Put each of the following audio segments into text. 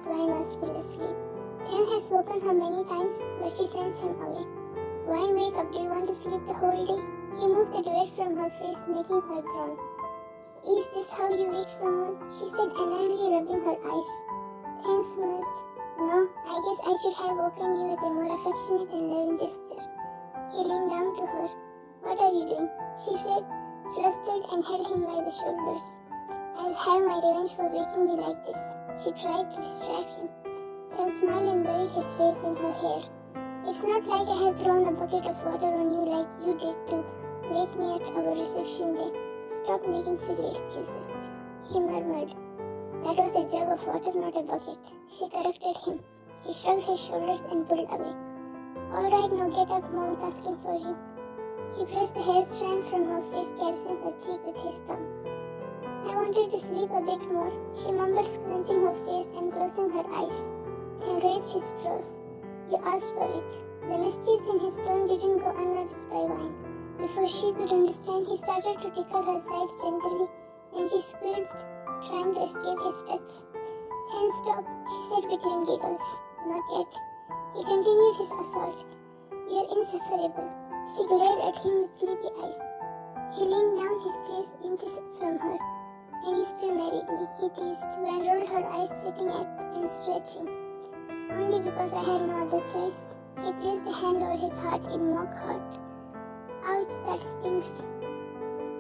Wine was still asleep. Th has woken her many times, but she sends him away. Wine, wake up, do you want to sleep the whole day? He moved the duvet from her face, making her groan. Is this how you wake someone? She said, angrily rubbing her eyes. Th smirked. No, I guess I should have woken you with a more affectionate and loving gesture. He leaned down to her. What are you doing? She said, flustered, and held him by the shoulders. I'll have my revenge for waking me like this. She tried to distract him. Th smiled and buried his face in her hair. It's not like I have thrown a bucket of water on you like you did to wake me at our reception day. Stop making silly excuses, he murmured. That was a jug of water, not a bucket. She corrected him. He shrugged his shoulders and pulled away. All right, now get up, Mom is asking for you. He brushed the hair strand from her face, caressing her cheek with his thumb. I wanted to sleep a bit more, she mumbled, scrunching her face and closing her eyes. Then raised his brows. You asked for it. The mischief in his tone didn't go unnoticed by Wine. Before she could understand, he started to tickle her sides gently, and she squirmed, trying to escape his touch. Then stop, she said between giggles. Not yet. He continued his assault. You're insufferable. She glared at him with sleepy eyes. He leaned down, his face inches from her. And you still married me, he teased, when rolled her eyes, sitting up and stretching. Only because I had no other choice. He placed a hand over his heart in mock hurt. Ouch, that stings.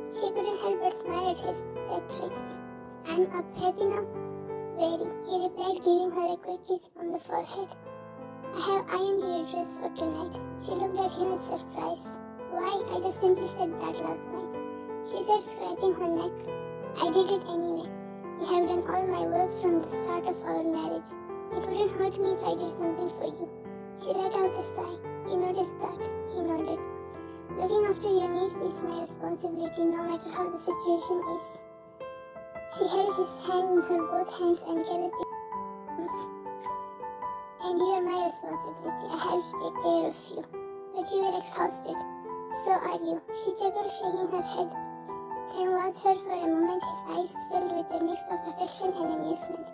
She couldn't help but smile at his theatrics. I'm up, happy now? Very, he replied, giving her a quick kiss on the forehead. I have ironed your dress for tonight. She looked at him with surprise. Why, I just simply said that last night. She said, scratching her neck. I did it anyway. You have done all my work from the start of our marriage. It wouldn't hurt me if I did something for you. She let out a sigh. You noticed that? He nodded. Looking after your needs is my responsibility, no matter how the situation is. She held his hand in her both hands and caressed it. And you are my responsibility. I have to take care of you. But you are exhausted. So are you. She chuckled, shaking her head. Then watched her for a moment, his eyes filled with a mix of affection and amusement.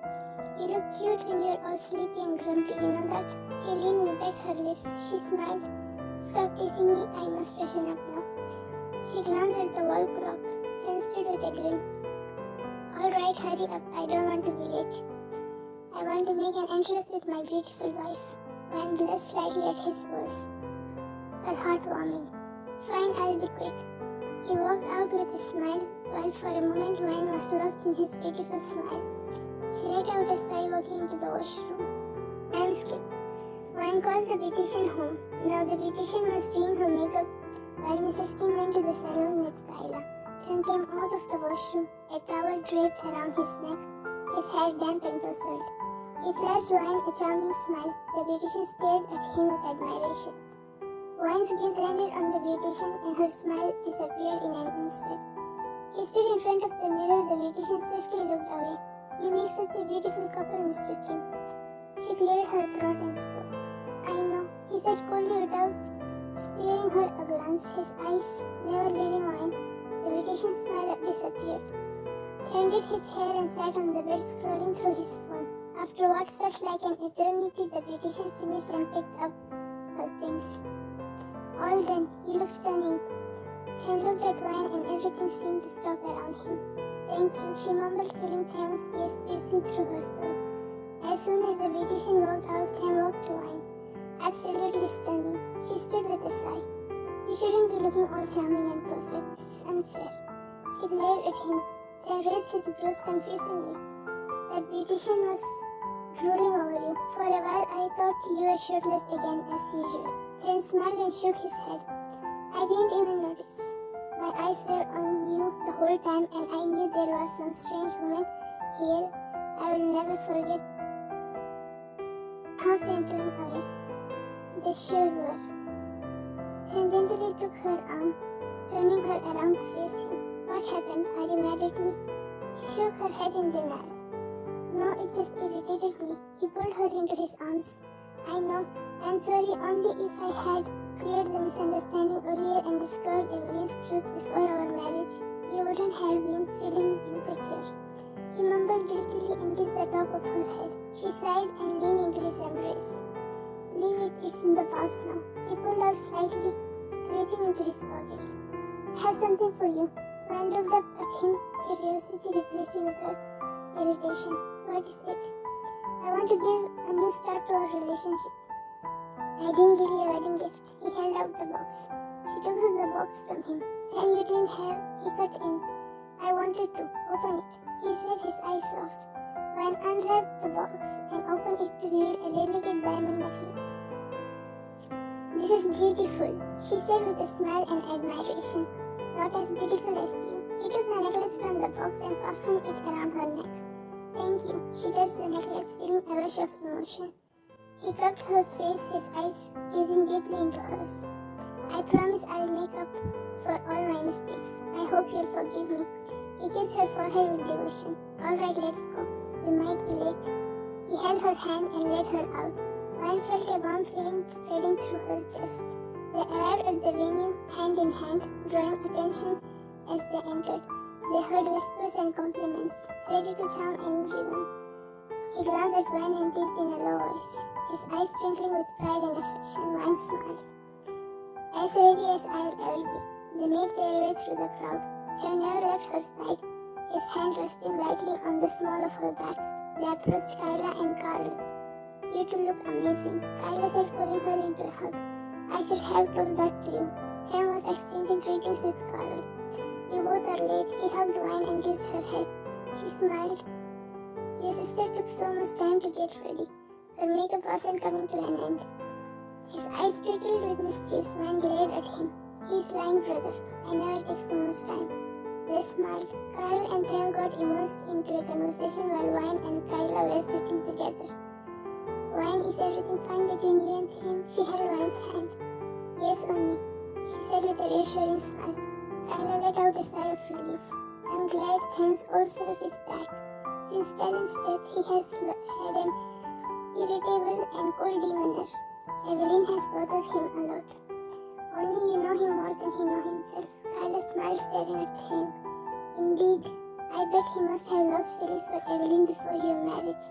You look cute when you're all sleepy and grumpy, you know that? He leaned and pecked her lips. She smiled. Stop teasing me, I must freshen up now. She glanced at the wall clock, then stood with a grin. Alright, hurry up, I don't want to be late. I want to make an entrance with my beautiful wife. Wine blushed slightly at his words, her heart warming. Fine, I'll be quick. He walked out with a smile, while for a moment Wine was lost in his beautiful smile. She let out a sigh, walking into the washroom. I'll skip. Wine called the beautician home. Now the beautician was doing her makeup, while Mrs. Kim went to the salon with 𝐿𝐴. Then came out of the washroom, a towel draped around his neck, his hair damp and tousled. He flashed Wine a charming smile. The beautician stared at him with admiration. Wine's gaze landed on the beautician, and her smile disappeared in an instant. He stood in front of the mirror. The beautician swiftly looked away. You make such a beautiful couple, Mr. Kim. She cleared her throat and spoke. I know, he said coldly without sparing her a glance, his eyes never leaving Wine. The beautician's smile disappeared. He undid his hair and sat on the bed, scrolling through his phone. After what felt like an eternity, the beautician finished and picked up her things. All done, he looked stunning. Ken looked at Wine and everything seemed to stop around him. Thank you, she mumbled, feeling Theon's gaze piercing through her soul. As soon as the beautician walked out, Theon walked to Wine. Absolutely stunning. She stood with a sigh. You shouldn't be looking all charming and perfect. This is unfair. She glared at him, then raised his brows confusingly. That beautician was drooling over you. For a while I thought you were shirtless again as usual. Then smiled and shook his head. I didn't even notice. My eyes were on you the whole time, and I knew there was some strange woman here I will never forget. Half then turned away. They sure were. Then gently took her arm, turning her around to face him. What happened? Are you mad at me? She shook her head in denial. No, it just irritated me. He pulled her into his arms. I know. I'm sorry, only if I had cleared the misunderstanding earlier and discovered Evelyn's truth before our marriage, you wouldn't have been feeling insecure. He mumbled guiltily and kissed the top of her head. She sighed and leaned into his embrace. Leave it, it's in the past now. He pulled out slightly, reaching into his pocket. Have something for you. Swan looked up at him, curiosity replacing with her irritation. What is it? I want to give a new start to our relationship. I didn't give you a wedding gift. He held out the box. She took the box from him. Then you didn't have, he cut in. I wanted to. Open it. He said, his eyes soft. Swan unwrapped the box and opened it to reveal a delicate diamond necklace. This is beautiful, she said with a smile and admiration. Not as beautiful as you. He took the necklace from the box and fastened it around her neck. Thank you. She touched the necklace, feeling a rush of emotion. He cupped her face, his eyes gazing deeply into hers. I promise I'll make up for all my mistakes. I hope you'll forgive me. He kissed her forehead with devotion. All right, let's go. We might be late. He held her hand and led her out. One felt a warm feeling spreading through her chest. They arrived at the venue, hand in hand, drawing attention as they entered. They heard whispers and compliments, ready to charm everyone. He glanced at Swan and teased in a low voice, his eyes twinkling with pride and affection. Swan smiled. As ready as I'll ever be. They made their way through the crowd. Theo never left her side, his hand resting lightly on the small of her back. They approached 𝐾𝐫 and Carl. You two look amazing, 𝐾𝐫 said, pulling her into a hug. I should have told that to you. Theo was exchanging greetings with Carl. You both are late. He hugged Swan and kissed her head. She smiled. Your sister took so much time to get ready. Her makeup wasn't coming to an end. His eyes twinkled with mischief. Swan glared at him. He's lying, brother. I never take so much time. They smiled. Carl and Theo got immersed into a conversation while Swan and 𝐾𝐫 were sitting together. Swan, is everything fine between you and him? She held Swan's hand. Yes, only, she said with a reassuring smile. 𝐾𝐫 let out a sigh of relief. I'm glad Theo's old self is back. Since Talon's death, he has had an irritable and cold demeanor. Evelyn has bothered him a lot. Only you know him more than he knows himself. 𝐾𝐫 smiled, staring at him. Indeed, I bet he must have lost feelings for Evelyn before your marriage.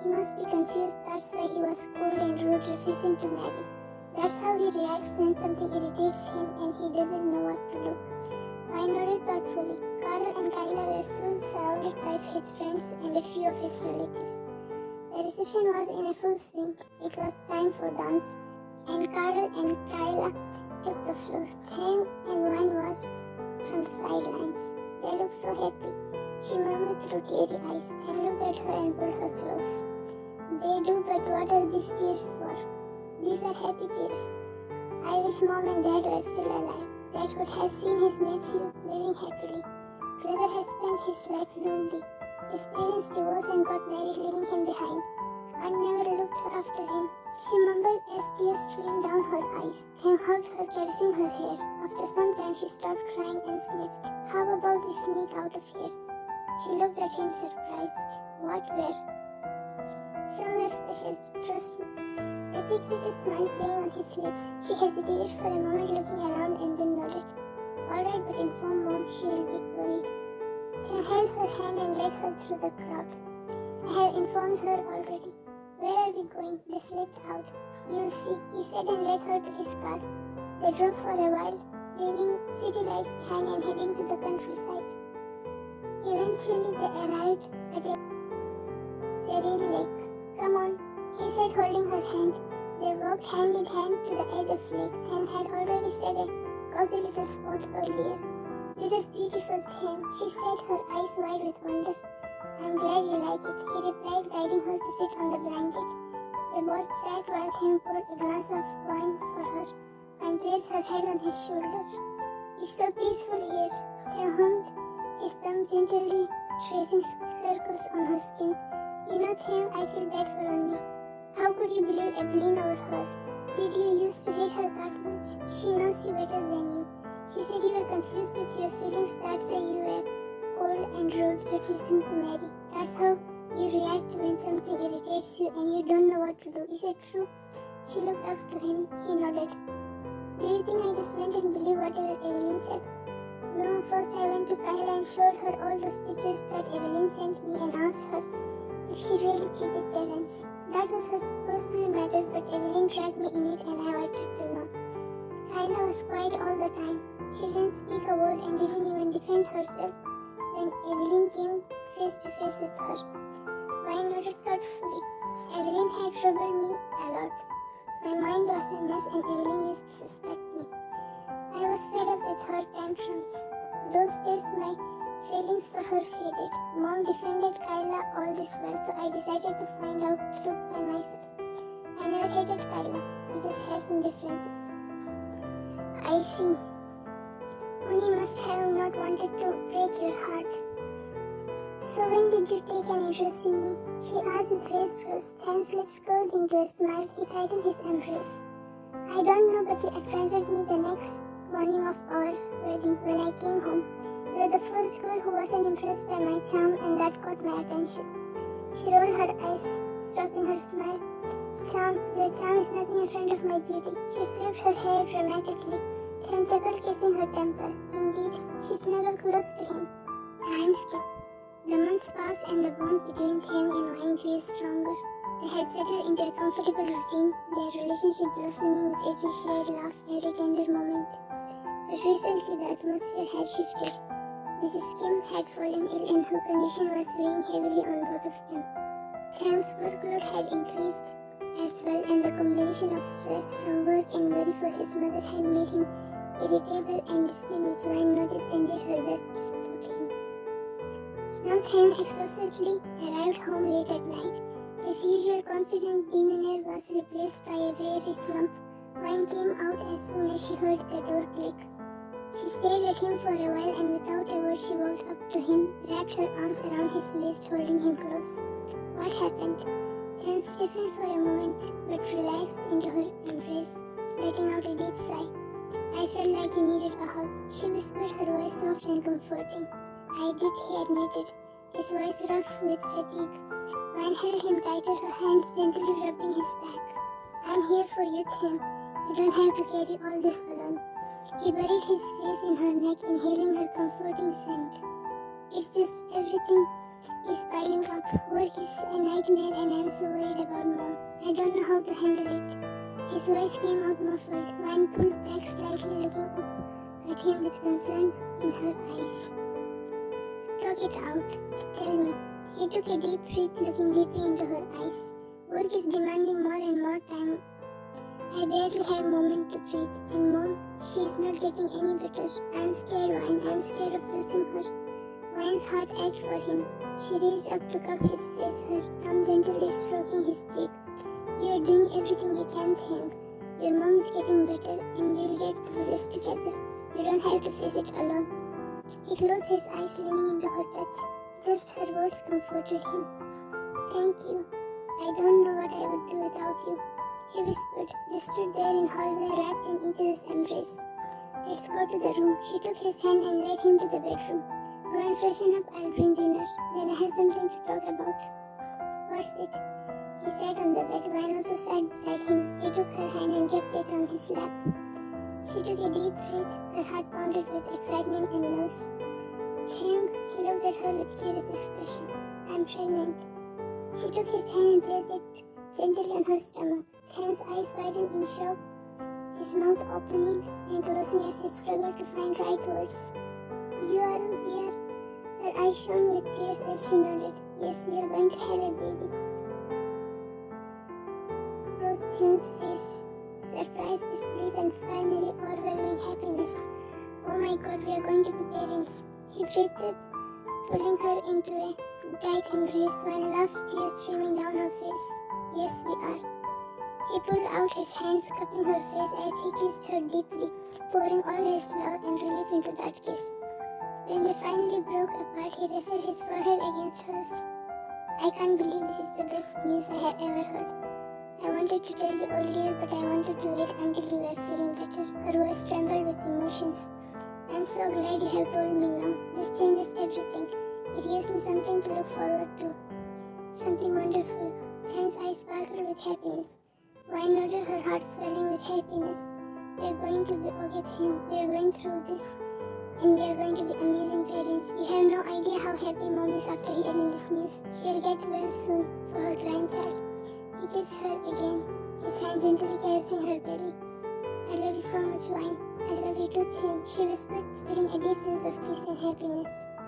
He must be confused, that's why he was cold and rude, refusing to marry. That's how he reacts when something irritates him and he doesn't know what to do. I nodded thoughtfully. Carl and 𝐾𝐫 were soon surrounded by his friends and a few of his relatives. The reception was in a full swing. It was time for dance, and Carl and 𝐾𝐫 took the floor. Theo and Swan watched from the sidelines. They looked so happy, she murmured through teary eyes. Theo looked at her and pulled her close. They do, but what are these tears for? These are happy tears. I wish Mom and Dad were still alive. Dad would have seen his nephew living happily. Brother has spent his life lonely. His parents divorced and got married, leaving him behind. Aunt never looked after him. She mumbled as tears streamed down her eyes. Theo hugged her, caressing her hair. After some time, she stopped crying and sniffed. How about we sneak out of here? She looked at him surprised. What, where? Somewhere special, trust me. A secretive smile playing on his lips. She hesitated for a moment, looking around, and then nodded. All right, but inform Mom, she will be worried. Theo held her hand and led her through the crowd. I have informed her already. Where are we going? They slipped out. You'll see, he said and led her to his car. They drove for a while, leaving city lights behind and heading to the countryside. Eventually, they arrived at a serene lake. Come on, he said, holding her hand. They walked hand in hand to the edge of the lake. Theo had already said a cozy little spot earlier. This is beautiful, Theo, she said, her eyes wide with wonder. I'm glad you like it, he replied, guiding her to sit on the blanket. They both sat while Theo poured a glass of wine for her and placed her head on his shoulder. It's so peaceful here, Theo hummed, his thumb gently tracing circles on her skin. You know, Theo, I feel bad for Onni. How could you believe Evelyn over her? Did you used to hate her that much? She knows you better than you. She said you were confused with your feelings, that's why you were cold and rude, refusing to marry. That's how you react when something irritates you and you don't know what to do. Is it true? She looked up to him. He nodded. Do you think I just went and believed whatever Evelyn said? No, first I went to 𝐾𝐫 and showed her all those pictures that Evelyn sent me and asked her if she really cheated Terence. That was her personal matter, but Evelyn dragged me in it and I wanted to know. 𝐾𝐫𝐫 was quiet all the time. She didn't speak a word and didn't even defend herself when Evelyn came face to face with her. I nodded thoughtfully. Evelyn had troubled me a lot. My mind was a mess and Evelyn used to suspect me. I was fed up with her tantrums. Those days my feelings for her faded. Mom defended 𝐾𝐫𝐫 all this while, so I decided to find out the truth by myself. I never hated 𝐾𝐫𝐫. We just had some differences. I see. Oni must have not wanted to break your heart. So when did you take an interest in me? She asked with raised brows. Thames' lips curled into a smile. He tightened his embrace. I don't know, but you attracted me the next morning of our wedding when I came home. You were the first girl who wasn't impressed by my charm, and that caught my attention. She rolled her eyes, stopping her smile. Your charm is nothing in front of my beauty. She flipped her hair dramatically. Then chuckled, kissing her temple. Indeed, she snuggled close to him. Time skipped. The months passed and the bond between 𝐾𝐫𝐫 and Wine grew stronger. They had settled into a comfortable routine, their relationship blossoming with every shared laugh, every tender moment. But recently the atmosphere had shifted. Mrs. Kim had fallen ill and her condition was weighing heavily on both of them. 𝐾𝐫𝐫's workload had increased as well, and the combination of stress from work and worry for his mother had made him irritable and distant, which Wine noticed and did her best to support him. Now 𝐾𝐫𝐫 exhaustedly arrived home late at night. His usual confident demeanor was replaced by a weary slump. Wine came out as soon as she heard the door click. She stared at him for a while and without a word she walked up to him, wrapped her arms around his waist, holding him close. What happened? 𝐾𝐫𝐫 stiffened for a moment but relaxed into her embrace, letting out a deep sigh. I felt like you needed a hug. She whispered, her voice soft and comforting. I did, he admitted, his voice rough with fatigue. Wine held him tighter, her hands gently rubbing his back. I'm here for you, 𝐾𝐫𝐫. You don't have to carry all this alone. He buried his face in her neck, inhaling her comforting scent. It's just everything is piling up. Work is a nightmare and I'm so worried about Mom. I don't know how to handle it. His voice came out muffled. Wine pulled back slightly, looking up at him with concern in her eyes. Talk it out. Tell me. He took a deep breath, looking deeply into her eyes. Work is demanding more and more time. I barely have a moment to breathe. And Mom, she's not getting any better. I'm scared, Wine. I'm scared of losing her. Wine's heart ached for him. She reached up to cup his face, her thumb gently stroking his cheek. You're doing everything you can, 𝐾𝐫𝐫. Your mom is getting better and we'll get through this together. You don't have to face it alone. He closed his eyes, leaning into her touch. Just her words comforted him. Thank you. I don't know what I would do without you. He whispered. They stood there in hallway, wrapped in each other's embrace. Let's go to the room. She took his hand and led him to the bedroom. Go and freshen up, I'll bring dinner. Then I have something to talk about. What's it? He sat on the bed. Wine also sat beside him. He took her hand and kept it on his lap. She took a deep breath. Her heart pounded with excitement and nerves. 𝐾𝐫𝐫, he looked at her with curious expression. I'm pregnant. She took his hand and placed it gently on her stomach. 𝐾𝐫𝐫's eyes widened in shock, his mouth opening and closing as he struggled to find right words. We are. Her eyes shone with tears as she nodded. Yes, we are going to have a baby. Rose 𝐾𝐫𝐫's face, surprise, disbelief, and finally overwhelming happiness. Oh my God, we are going to be parents. He breathed, pulling her into a tight embrace while laughed, tears streaming down her face. Yes, we are. He pulled out his hands, cupping her face as he kissed her deeply, pouring all his love and relief into that kiss. When they finally broke apart, he rested his forehead against hers. I can't believe this is the best news I have ever heard. I wanted to tell you earlier, but I wanted to wait until you were feeling better. Her voice trembled with emotions. I'm so glad you have told me now. This changes everything. It gives me something to look forward to. Something wonderful. 𝐾𝐫𝐫's eyes sparkled with happiness. Wine nodded, her heart swelling with happiness. We are going to be okay, 𝐾�0. We are going through this. And we are going to be amazing parents. friends, you have no idea how happy Mom is after hearing this news. She'll get well soon for her grandchild. He kissed her again, his hand gently caressing her belly. I love you so much, Wine. I love you too, Tim, she whispered, feeling a deep sense of peace and happiness.